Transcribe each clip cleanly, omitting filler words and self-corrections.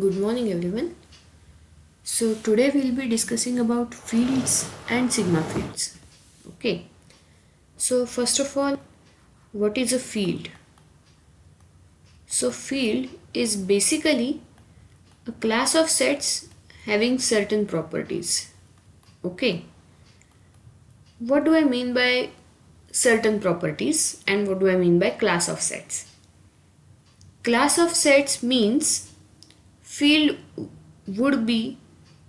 Good morning everyone. So today we'll be discussing about fields and sigma fields. Okay. So first of all, what is a field? So field is basically a class of sets having certain properties. Okay. What do I mean by certain properties and what do I mean by class of sets? Class of sets means field would be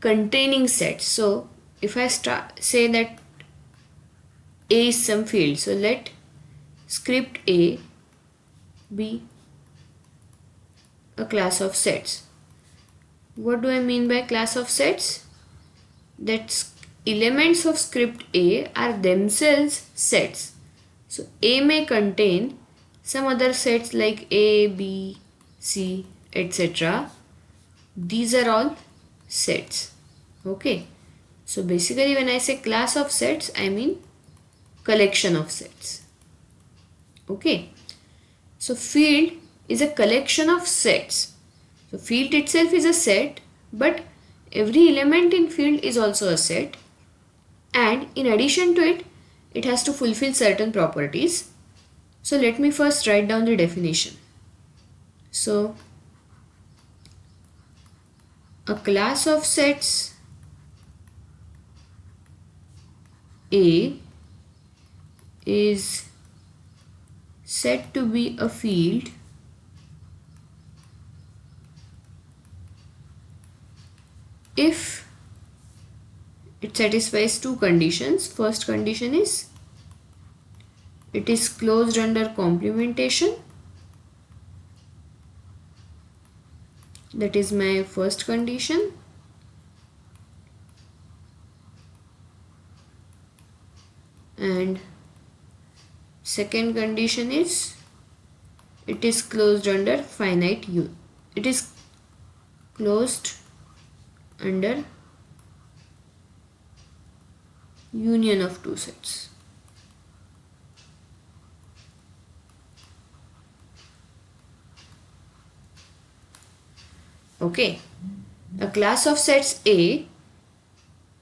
containing sets. So if I say that A is some field, so let script A be a class of sets. What do I mean by class of sets? That elements of script A are themselves sets. So A may contain some other sets like A, B, C, etc. These are all sets. Okay. So basically when I say class of sets, I mean collection of sets. Okay. So field is a collection of sets. So field itself is a set, but every element in field is also a set, and in addition to it, it has to fulfill certain properties. So let me first write down the definition. So a class of sets A is said to be a field if it satisfies two conditions. First condition is it is closed under complementation. That is my first condition. And second condition is it is closed under finite it is closed under union of two sets. Okay, a class of sets A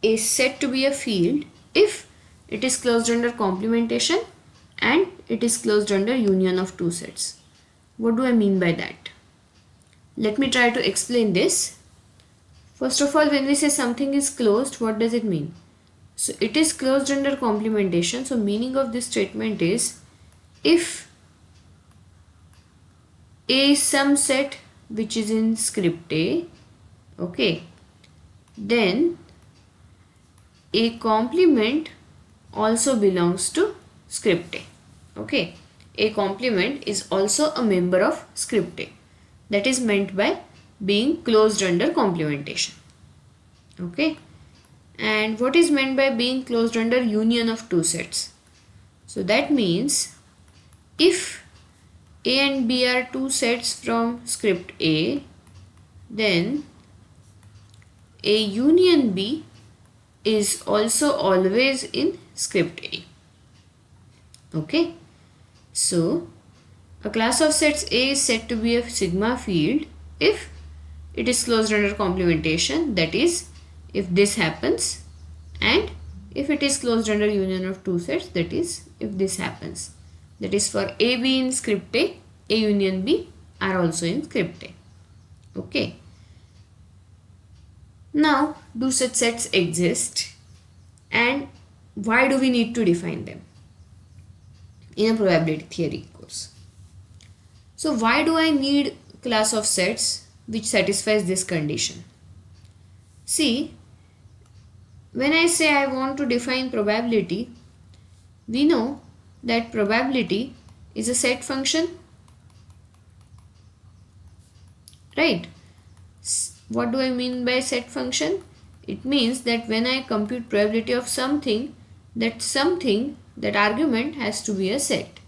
is said to be a field if it is closed under complementation and it is closed under union of two sets. What do I mean by that? Let me try to explain this. First of all, when we say something is closed, what does it mean? So it is closed under complementation. So meaning of this statement is if A is some set which is in script A, okay, then A complement also belongs to script A. Okay, A complement is also a member of script A. That is meant by being closed under complementation. Okay, and what is meant by being closed under union of two sets? So that means if A and B are two sets from script A, then A union B is also always in script A. Okay, so a class of sets A is said to be a sigma field if it is closed under complementation, that is if this happens, and if it is closed under union of two sets, that is if this happens. That is for A, B in script A union B are also in script A. Okay. Now, do such sets exist and why do we need to define them in a probability theory course? So why do I need class of sets which satisfies this condition? See, when I say I want to define probability, we know that probability is a set function, right? What do I mean by set function? It means that when I compute probability of something, that argument has to be a set.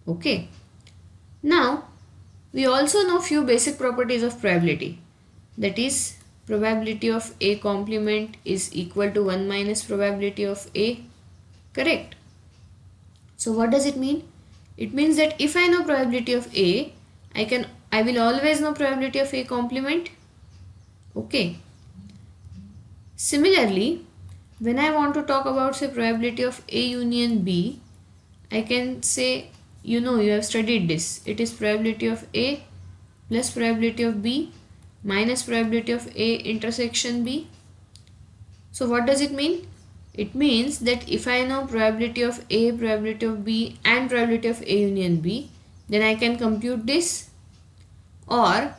Okay. Now, we also know few basic properties of probability. That is, probability of A complement is equal to 1 minus probability of A. Correct? So what does it mean? It means that if I know probability of A, I will always know probability of A complement. Okay. Similarly, when I want to talk about say probability of A union B, I can say, you know, you have studied this. It is probability of A plus probability of B minus probability of A intersection B. So what does it mean? It means that if I know probability of A, probability of B and probability of A union B, then I can compute this. Or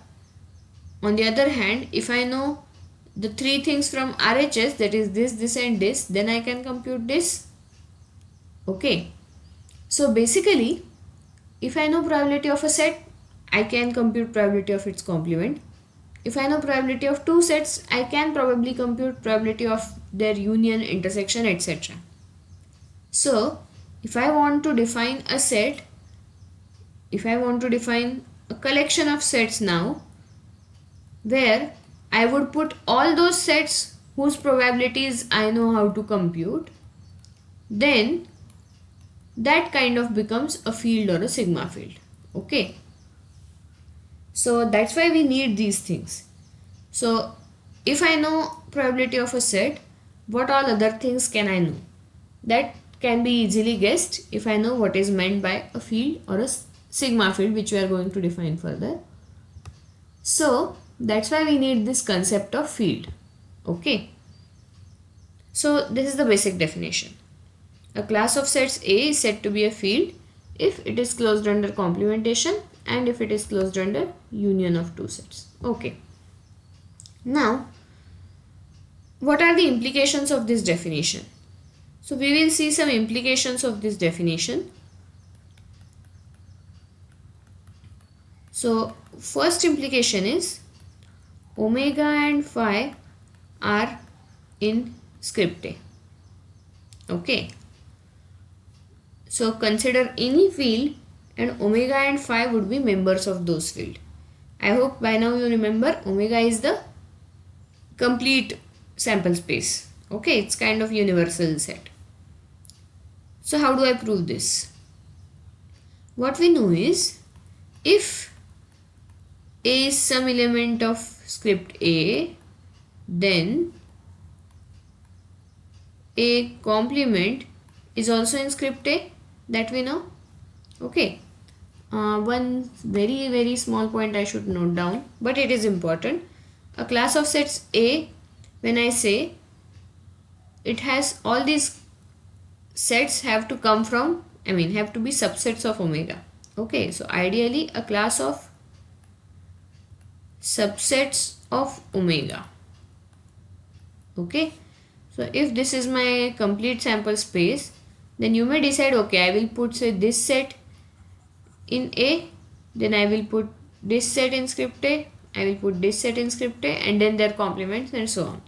on the other hand, if I know the three things from RHS, that is this and this, then I can compute this. Okay. So basically, if I know probability of a set, I can compute probability of its complement. If I know probability of two sets, I can probably compute probability of their union, intersection, etc. So, if I want to define a set, if I want to define a collection of sets now, where I would put all those sets whose probabilities I know how to compute, then that kind of becomes a field or a sigma field. Okay. So that's why we need these things. So if I know probability of a set, what all other things can I know? That can be easily guessed if I know what is meant by a field or a sigma field, which we are going to define further. So that's why we need this concept of field. Okay. So this is the basic definition. A class of sets A is said to be a field if it is closed under complementation and if it is closed under union of two sets. Okay. Now, what are the implications of this definition? So we will see some implications of this definition. So first implication is omega and phi are in script A. Okay. So consider any field and omega and phi would be members of those field. I hope by now you remember omega is the complete sample space. Okay, it's kind of universal set. So how do I prove this? What we know is if A is some element of script A, then A complement is also in script A, that we know. Okay. One very small point I should note down, but it is important. A class of sets A, when I say it has all these sets have to come from, have to be subsets of omega. Okay, so ideally a class of subsets of omega. Okay, so if this is my complete sample space, then you may decide, okay, I will put say this set in A, then I will put this set in script A, I will put this set in script A, and then their complements and so on.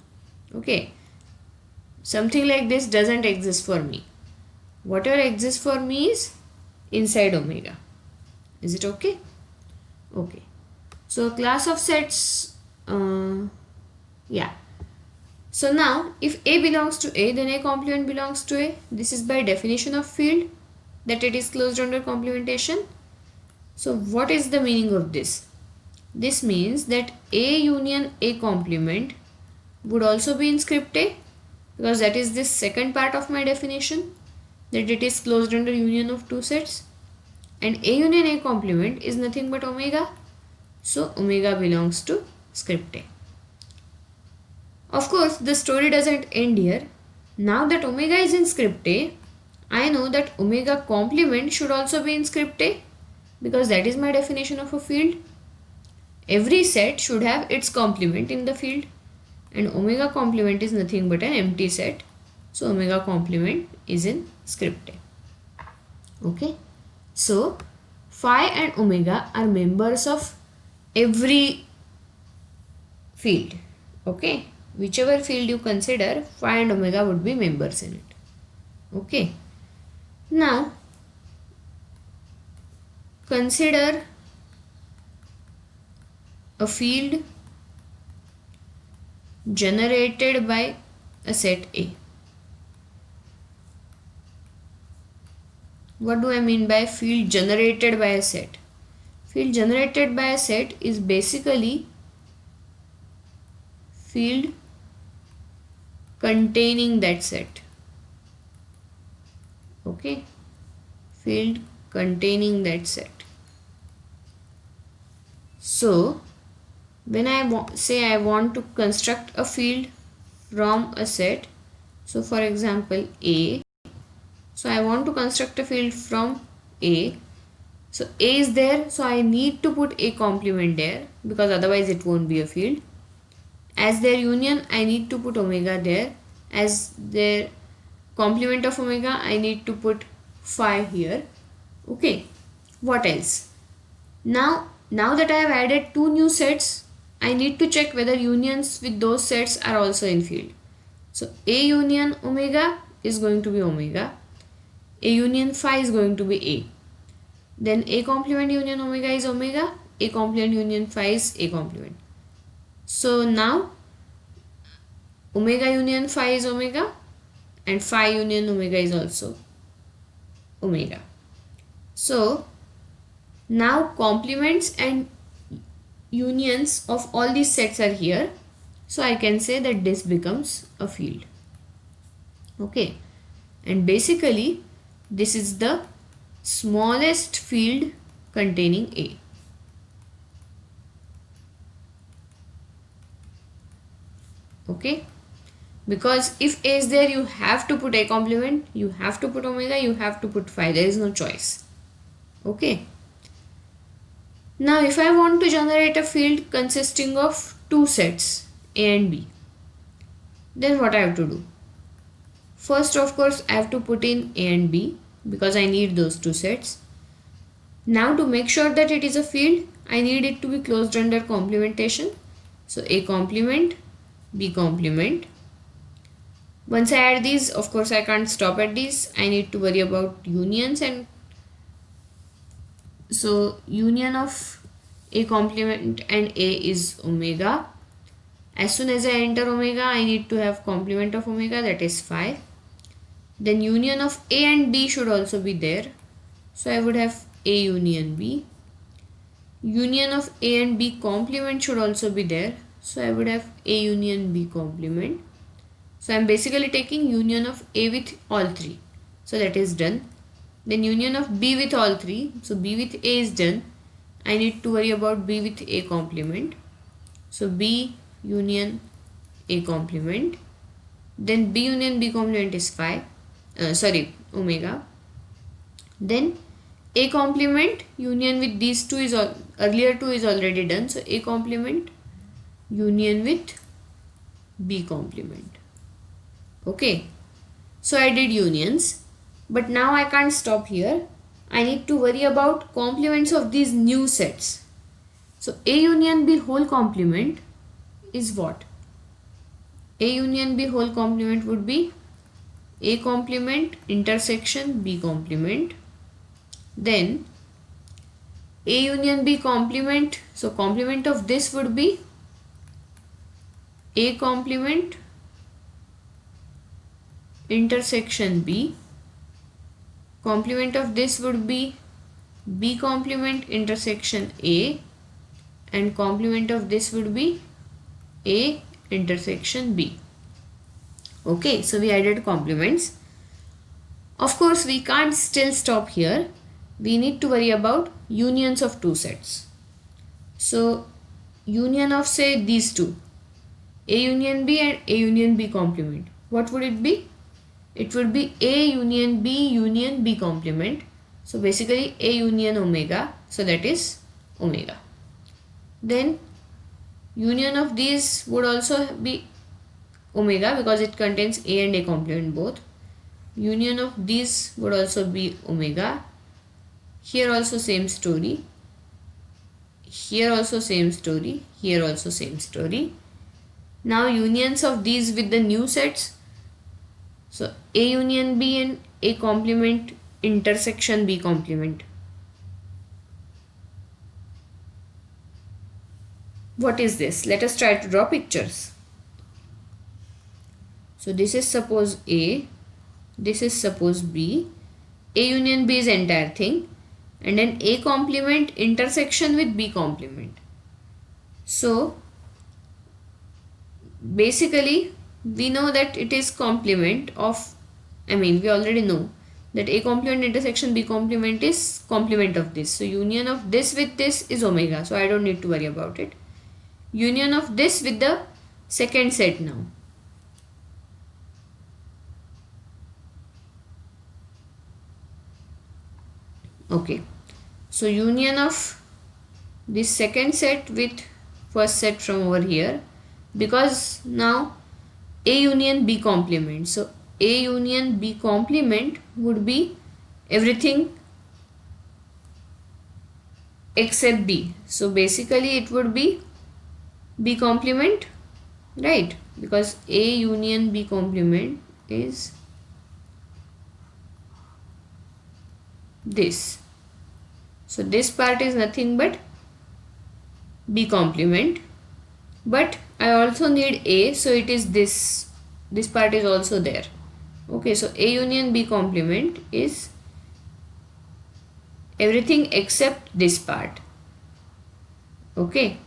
Okay, something like this doesn't exist for me. Whatever exists for me is inside omega. Is it okay? Okay. So class of sets, yeah. So now if A belongs to A, then A complement belongs to A. This is by definition of field, that it is closed under complementation. So what is the meaning of this? This means that A union A complement would also be in script A, because that is this second part of my definition, that it is closed under union of two sets, and A union A complement is nothing but omega, so omega belongs to script A. Of course, the story doesn't end here. Now that omega is in script A, I know that omega complement should also be in script A, because that is my definition of a field. Every set should have its complement in the field, and omega complement is nothing but an empty set, so omega complement is in script A. Okay, so phi and omega are members of every field. Okay, whichever field you consider, phi and omega would be members in it. Okay, now consider a field generated by a set A. What do I mean by field generated by a set? Field generated by a set is basically field containing that set. Okay, field containing that set. So when I say I want to construct a field from a set, so for example A, so I want to construct a field from A. So A is there, so I need to put A complement there because otherwise it won't be a field. As their union, I need to put omega there. As their complement of omega, I need to put phi here. Okay, what else? Now that I have added two new sets, I need to check whether unions with those sets are also in field. So A union omega is going to be omega. A union phi is going to be A. Then A complement union omega is omega. A complement union phi is A complement. So now omega union phi is omega and phi union omega is also omega. So now complements and unions of all these sets are here. So I can say that this becomes a field. Okay, and basically this is the smallest field containing A. Okay, because if A is there, you have to put A complement, you have to put omega, you have to put phi. There is no choice. Okay. Now if I want to generate a field consisting of two sets A and B, then what I have to do? First, of course, I have to put in A and B because I need those two sets. Now to make sure that it is a field, I need it to be closed under complementation. So A complement, B complement. Once I add these, of course I can't stop at these. I need to worry about unions, and so union of A complement and A is omega. As soon as I enter omega, I need to have complement of omega, that is phi. Then union of A and B should also be there. So I would have A union B. Union of A and B complement should also be there. So I would have A union B complement. So I am basically taking union of A with all three. So that is done. Then union of B with all three. So B with A is done. I need to worry about B with A complement. So B union A complement. Then B union B complement is phi. Omega. Then A complement union with these two is earlier two is already done. So A complement union with B complement. Okay, so I did unions, but now I can't stop here. I need to worry about complements of these new sets. So A union B whole complement is what? A union B whole complement would be A complement intersection B complement. Then A union B complement, so complement of this would be A complement intersection B. Complement of this would be B complement intersection A, and complement of this would be A intersection B. Okay, so we added complements. Of course, we can't still stop here. We need to worry about unions of two sets. So union of, say, these two, A union B and A union B complement. What would it be? It would be A union B complement. So basically A union omega. So that is omega. Then union of these would also be omega because it contains A and A complement both. Union of these would also be omega. Here also same story. Here also same story. Here also same story. Now unions of these with the new sets. So A union B and A complement intersection B complement. What is this? Let us try to draw pictures. So this is suppose A, this is suppose B. A union B is entire thing, and then A complement intersection with B complement. So basically we know that it is complement of, we already know that A complement intersection B complement is complement of this. So union of this with this is omega. So I don't need to worry about it. Union of this with the second set now. Okay. So union of this second set with first set from over here, because now A union B complement. So A union B complement would be everything except B. So basically it would be B complement, right? Because A union B complement is this. So this part is nothing but B complement, but I also need A, so it is this part is also there. Okay, so A union B complement is everything except this part. Okay,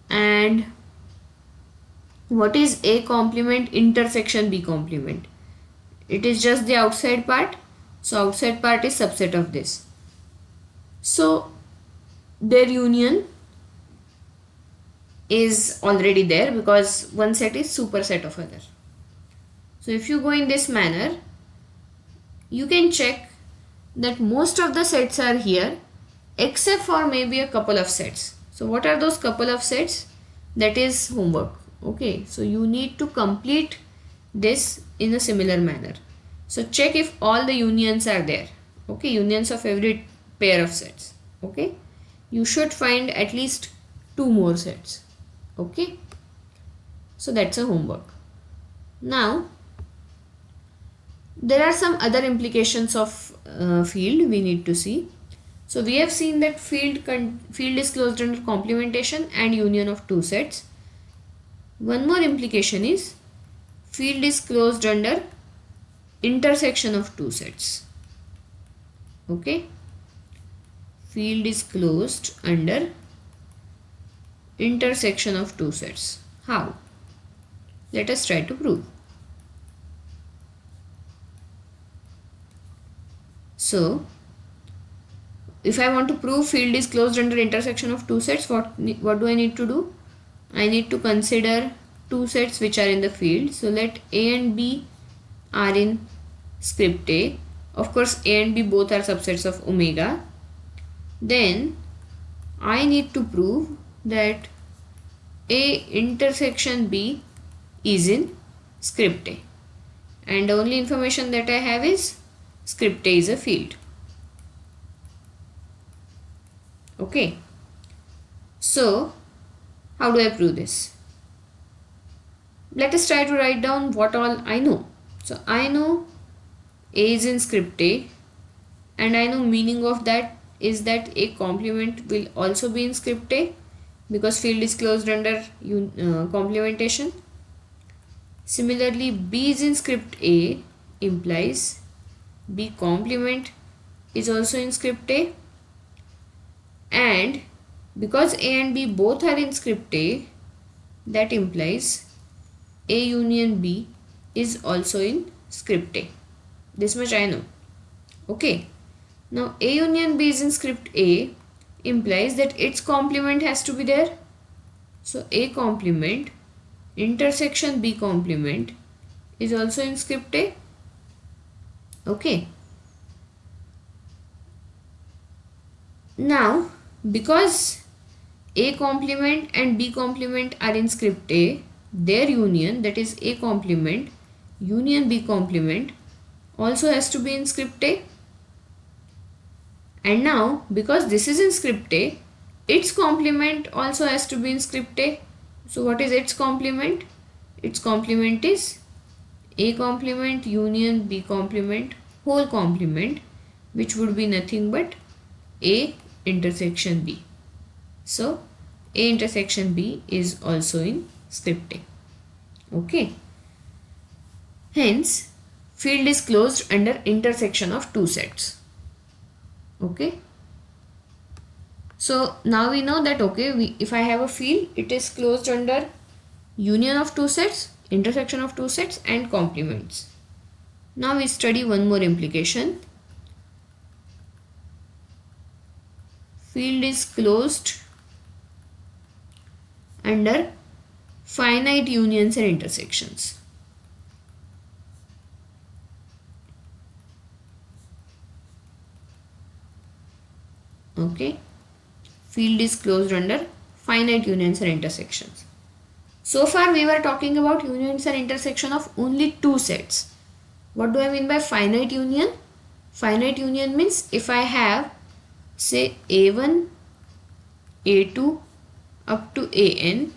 and what is A complement intersection B complement? It is just the outside part. So outside part is subset of this. So their union is already there because one set is superset of other. So if you go in this manner, you can check that most of the sets are here except for maybe a couple of sets. So what are those couple of sets? That is homework. Okay, so you need to complete this in a similar manner. So check if all the unions are there. Okay, unions of every pair of sets. Okay, you should find at least 2 more sets. Okay, so that's a homework. Now there are some other implications of field we need to see. So we have seen that field is closed under complementation and union of two sets. One more implication is field is closed under intersection of two sets. Okay, field is closed under intersection of two sets. How? Let us try to prove. So if I want to prove field is closed under intersection of two sets, what do I need to do? I need to consider two sets which are in the field. So let A and B are in script A. Of course A and B both are subsets of omega. Then I need to prove that A intersection B is in script A. And the only information that I have is script A is a field. Okay. So how do I prove this? Let us try to write down what all I know. So I know A is in script A, and I know meaning of that is that A complement will also be in script A because field is closed under complementation. Similarly, B is in script A implies B complement is also in script A, and because A and B both are in script A, that implies A union B is also in script A. This much I know. Okay. Now A union B is in script A implies that its complement has to be there. So A complement intersection B complement is also in script A. Okay. Now because A complement and B complement are in script A, their union, that is A complement union B complement, also has to be in script A. And now because this is in script A, its complement also has to be in script A. So what is its complement? Its complement is A complement union B complement whole complement, which would be nothing but A intersection B. So A intersection B is also in script A. Okay. Hence field is closed under intersection of two sets. Okay. So now we know that, okay, if I have a field, it is closed under union of two sets, intersection of two sets, and complements. Now we study one more implication. Field is closed under finite unions and intersections. Okay, field is closed under finite unions and intersections. So far we were talking about unions and intersection of only two sets. What do I mean by finite union? Finite union means if I have say A1, A2 up to AN,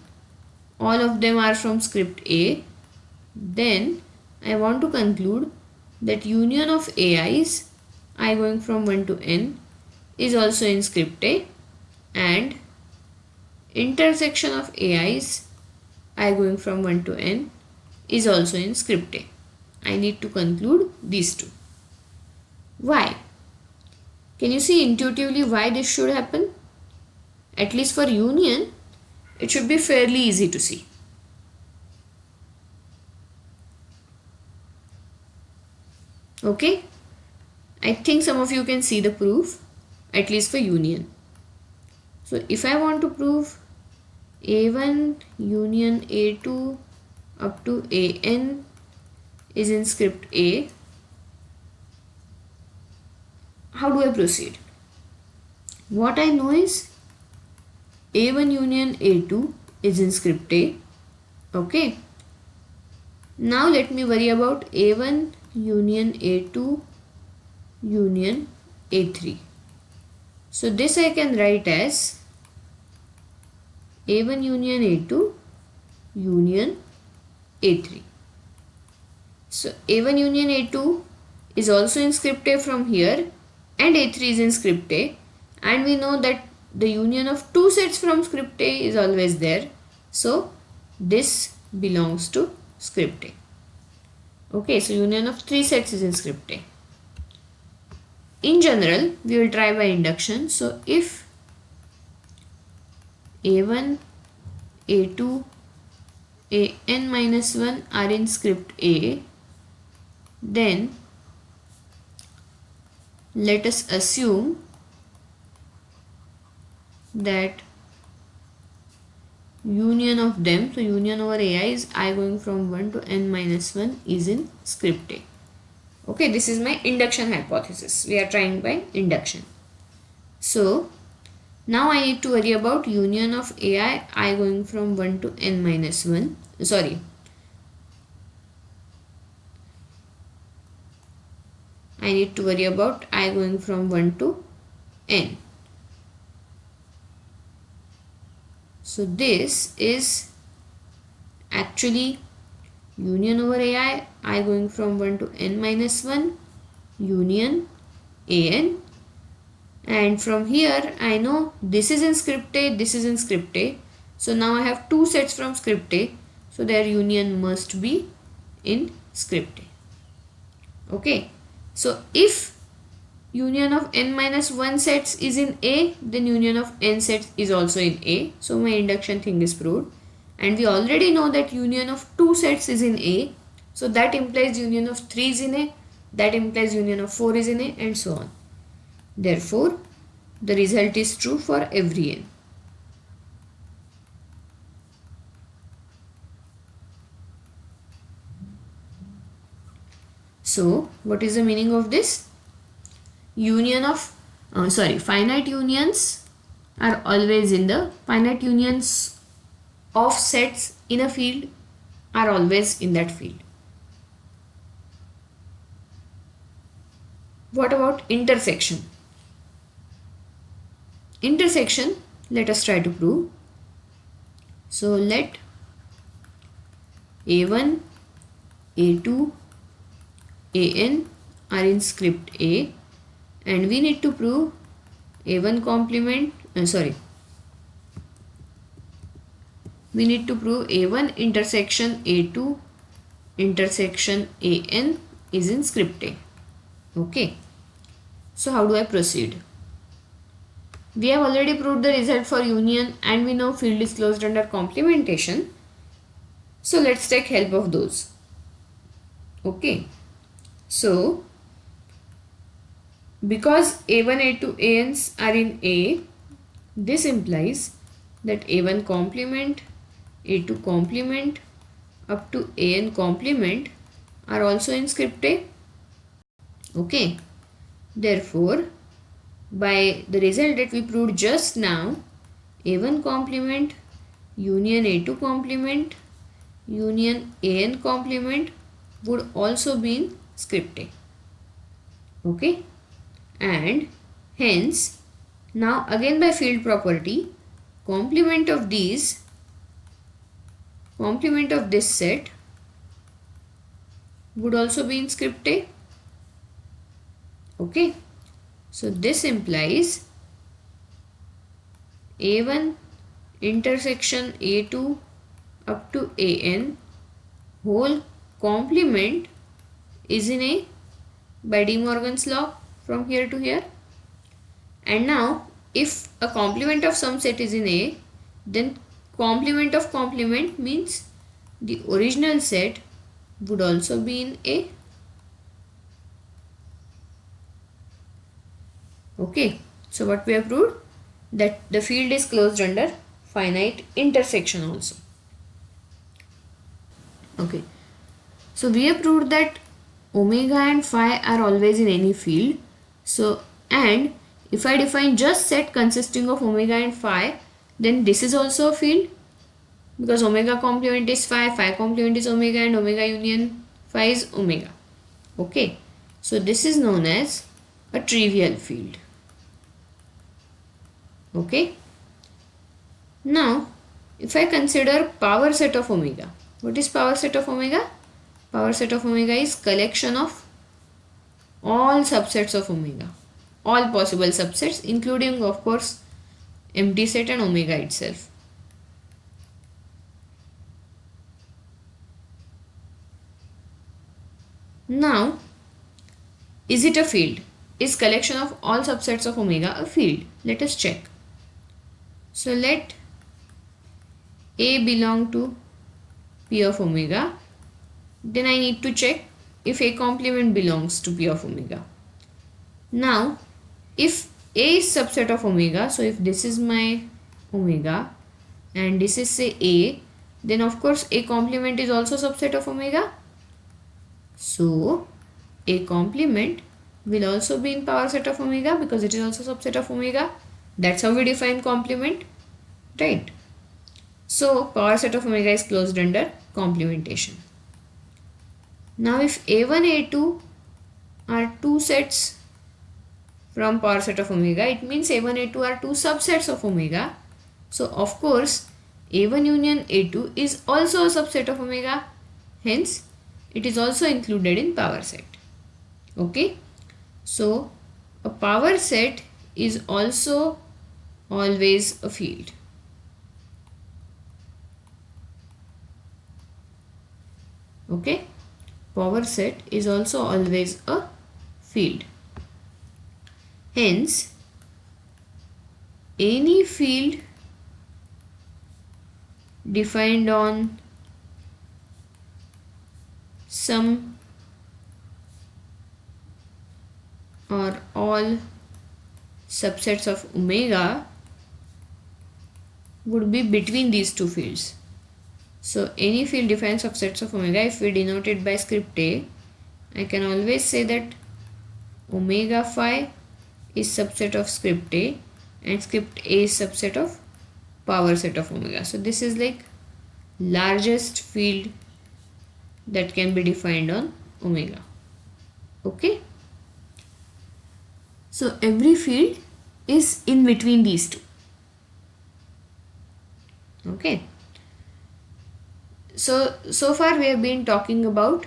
all of them are from script A, then I want to conclude that union of AIs, I going from 1 to N, is also in script A, and intersection of AIs, I going from 1 to N, is also in script A. I need to conclude these two. Why? Can you see intuitively why this should happen? At least for union, it should be fairly easy to see. Okay? I think some of you can see the proof, at least for union. So if I want to prove A1 union A2 up to AN is in script A, how do I proceed? What I know is A1 union A2 is in script A. Okay. Now let me worry about A1 union A2 union A3. So this I can write as A1 union A2 union A3. So A1 union A2 is also in script A from here, and A3 is in script A, and we know that the union of two sets from script A is always there. So this belongs to script A. Okay, so union of three sets is in script A. In general, we will try by induction. So if A1, A2, AN minus 1 are in script A, then let us assume that union of them, so union over AI is I going from 1 to N minus 1 is in script A. Okay, this is my induction hypothesis. We are trying by induction. So now I need to worry about union of AI I going from 1 to N minus 1. Sorry. I need to worry about I going from 1 to N. So this is actually union over AI, I going from 1 to N minus 1, union AN, and from here I know this is in script A, this is in script A. So now I have two sets from script A, so their union must be in script A. Okay, so if union of N minus 1 sets is in A, then union of N sets is also in A. So my induction thing is proved. And we already know that union of two sets is in A. So that implies union of 3 is in A. That implies union of 4 is in A, and so on. Therefore, the result is true for every N. So what is the meaning of this? Finite unions are always in the finite unions of sets in a field are always in that field. What about intersection? Intersection, let us try to prove. So let A1, A2, AN are in script A, and we need to prove A1 complement, we need to prove A1 intersection A2 intersection AN is in script A. Okay, so how do I proceed? We have already proved the result for union, and we know field is closed under complementation. So let's take help of those. Okay. So because A1, A2, Ans are in A, this implies that A1 complement, A2 complement up to An complement are also in script A. Okay. Therefore, by the result that we proved just now, A1 complement union A2 complement union An complement would also be in script A. Okay. And hence, now again by field property, complement of this set would also be in script A. Okay. So this implies A1 intersection A2 up to An whole complement is in A by De Morgan's law from here to here. And now if a complement of some set is in A, then complement of complement means the original set would also be in A. Okay, so what we have proved? That the field is closed under finite intersection also. Okay, so we have proved that omega and phi are always in any field. So, and if I define just set consisting of omega and phi, then this is also a field, because omega complement is phi, phi complement is omega, and omega union phi is omega. Okay, so this is known as a trivial field. Okay, now if I consider power set of omega, what is power set of omega? Power set of omega is collection of all subsets of omega, all possible subsets, including of course empty set and omega itself. Now, is it a field? Is collection of all subsets of omega a field? Let us check. So let A belong to P of omega. Then I need to check if A complement belongs to P of omega. Now, if A is subset of omega, so if this is my omega and this is say A, then of course A complement is also subset of omega. So A complement will also be in power set of omega because it is also subset of omega. That's how we define complement, right? So power set of omega is closed under complementation. Now if A1, A2 are two sets from power set of omega, it means A1, A2 are two subsets of omega. So of course A1 union A2 is also a subset of omega. Hence it is also included in power set. Okay. So a power set is also always a field. Okay. Power set is also always a field. Hence, any field defined on some or all subsets of omega would be between these two fields. So any field defined subsets of omega, if we denote it by script A, I can always say that omega phi is subset of script A and script A is subset of power set of omega. So this is like largest field that can be defined on omega. Okay. So every field is in between these two. Okay. So far we have been talking about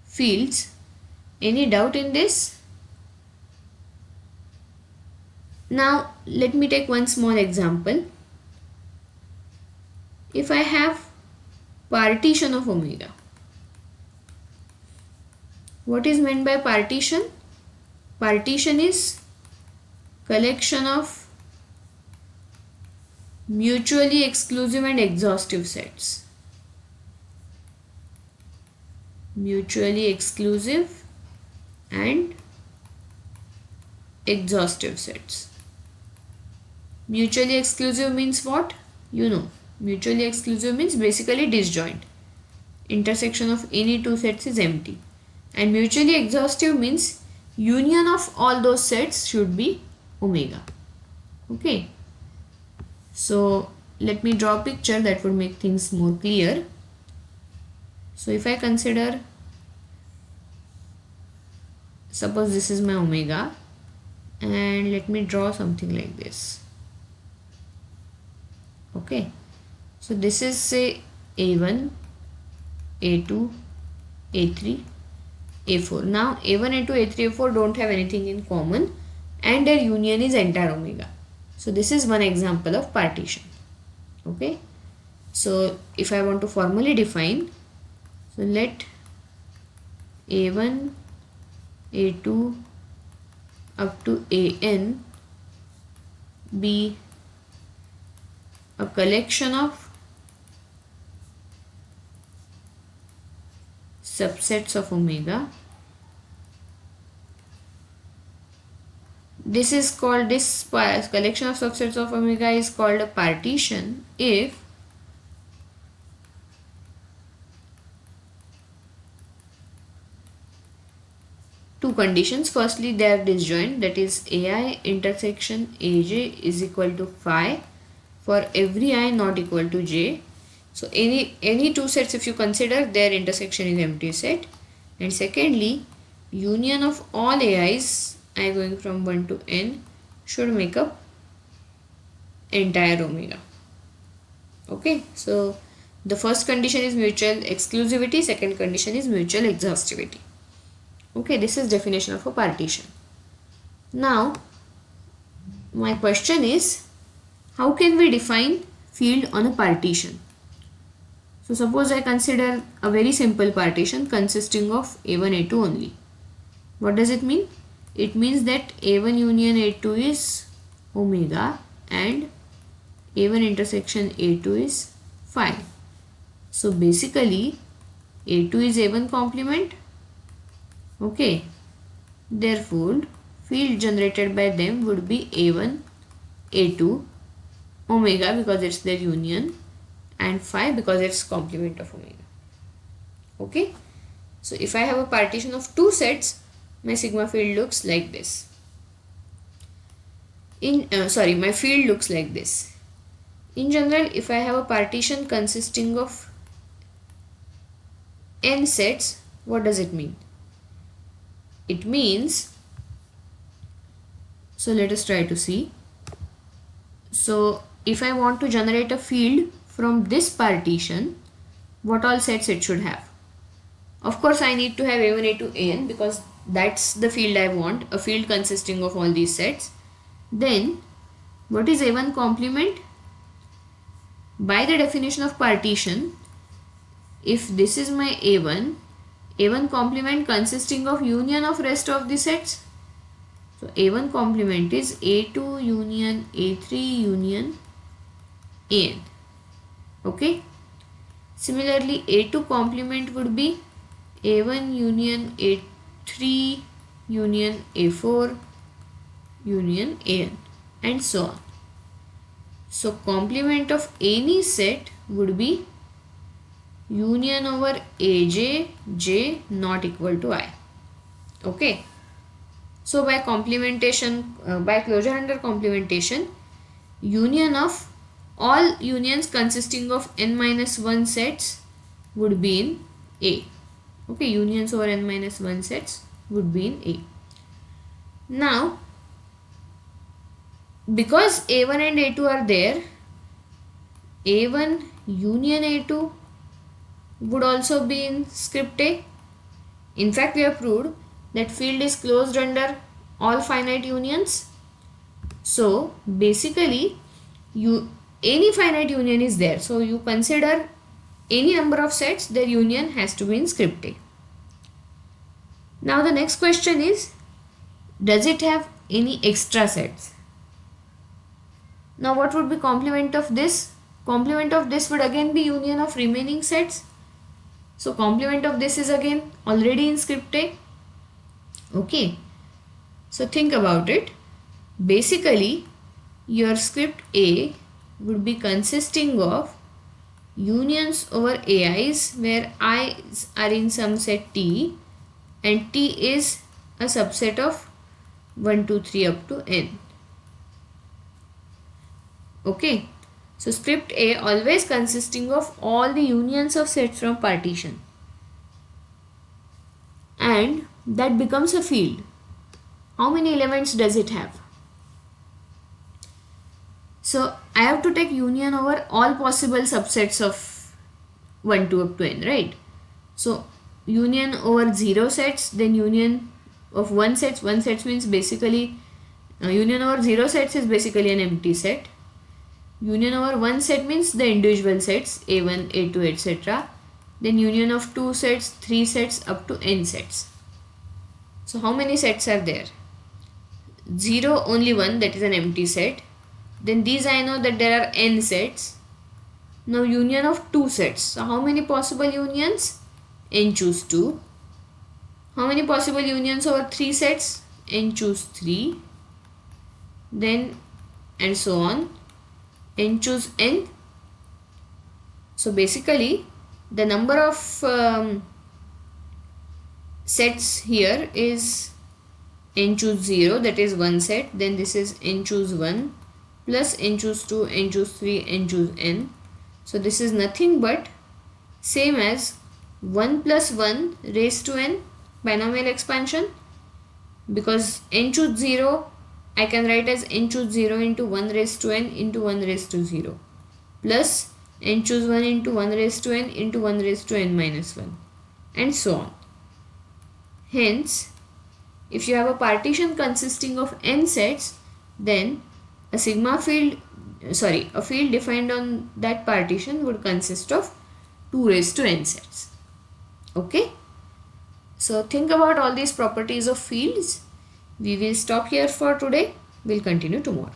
fields. Any doubt in this? Now let me take one small example. If I have partition of omega, what is meant by partition? Partition is collection of mutually exclusive and exhaustive sets. mutually exclusive and exhaustive sets. Mutually exclusive means what? You know, mutually exclusive means basically disjoint. Intersection of any two sets is empty. And mutually exhaustive means union of all those sets should be omega. Okay. So let me draw a picture that would make things more clear. So if I consider, suppose this is my omega, and let me draw something like this. Okay, so this is say A1, A2, A3, A4. Now A1, A2, A3, A4 don't have anything in common and their union is entire omega. So this is one example of partition. Okay, so if I want to formally define, so let A1, A2 up to AN be a collection of subsets of omega. This collection of subsets of omega is called a partition if two conditions. Firstly, they are disjoint, that is AI intersection AJ is equal to phi for every I not equal to j. So any two sets, if you consider, their intersection is empty set. And secondly, union of all AIs I going from 1 to n should make up entire omega. Okay, so the first condition is mutual exclusivity, second condition is mutual exhaustivity. Okay, this is definition of a partition. Now my question is, how can we define field on a partition? So suppose I consider a very simple partition consisting of A1, A2 only. What does it mean? It means that A1 union A2 is omega and A1 intersection A2 is phi. So basically A2 is A1 complement. Okay. Therefore field generated by them would be A1, A2, omega because it's their union, and phi because it's complement of omega. Okay. So if I have a partition of two sets, my sigma field looks like this. My field looks like this. In general, if I have a partition consisting of n sets, what does it mean? It means, so let us try to see. So if I want to generate a field from this partition, what all sets it should have? Of course, I need to have A1, A2, AN because that's the field I want, a field consisting of all these sets. Then what is A1 complement? By the definition of partition, if this is my A1, A1 complement consisting of union of rest of the sets. So A1 complement is A2 union A3 union AN. Okay. Similarly, A2 complement would be A1 union A3 union A4 union AN and so on. So complement of any set would be union over AJ J not equal to I. Okay. So by complementation, by closure under complementation, union of all unions consisting of n minus 1 sets would be in A. Okay, unions over n minus 1 sets would be in A. Now, because A1 and A2 are there, A1 union A2 would also be in script A. In fact, we have proved that field is closed under all finite unions. So basically, any finite union is there. So you consider any number of sets, their union has to be in script A. Now the next question is, does it have any extra sets? Now what would be complement of this? Complement of this would again be union of remaining sets. So complement of this is again already in script A. Okay, so think about it. Basically, your script A would be consisting of unions over AIs where I's are in some set T and T is a subset of 1, 2, 3 up to N. Okay, so script A always consisting of all the unions of sets from partition, and that becomes a field. How many elements does it have? So I have to take union over all possible subsets of 1, 2 up to N, right? So union over 0 sets, then union of 1 sets. 1 sets means basically union over 0 sets is basically an empty set. Union over 1 set means the individual sets A1, A2, etc. Then union of 2 sets, 3 sets up to N sets. So how many sets are there? 0 only 1, that is an empty set. Then these I know that there are N sets. Now union of 2 sets. So how many possible unions? N choose 2. How many possible unions over 3 sets? N choose 3. Then and so on. N choose N. So basically the number of sets here is N choose 0, that is 1 set. Then this is N choose 1 plus N choose 2, N choose 3, N choose N. So this is nothing but same as 1 plus 1 raised to N binomial expansion, because N choose 0 I can write as N choose 0 into 1 raised to N into 1 raised to 0 plus N choose 1 into 1 raised to N into 1 raised to N minus 1 and so on. Hence, if you have a partition consisting of N sets, then a field defined on that partition would consist of 2 raised to N sets. Okay. So think about all these properties of fields. We will stop here for today. We'll continue tomorrow.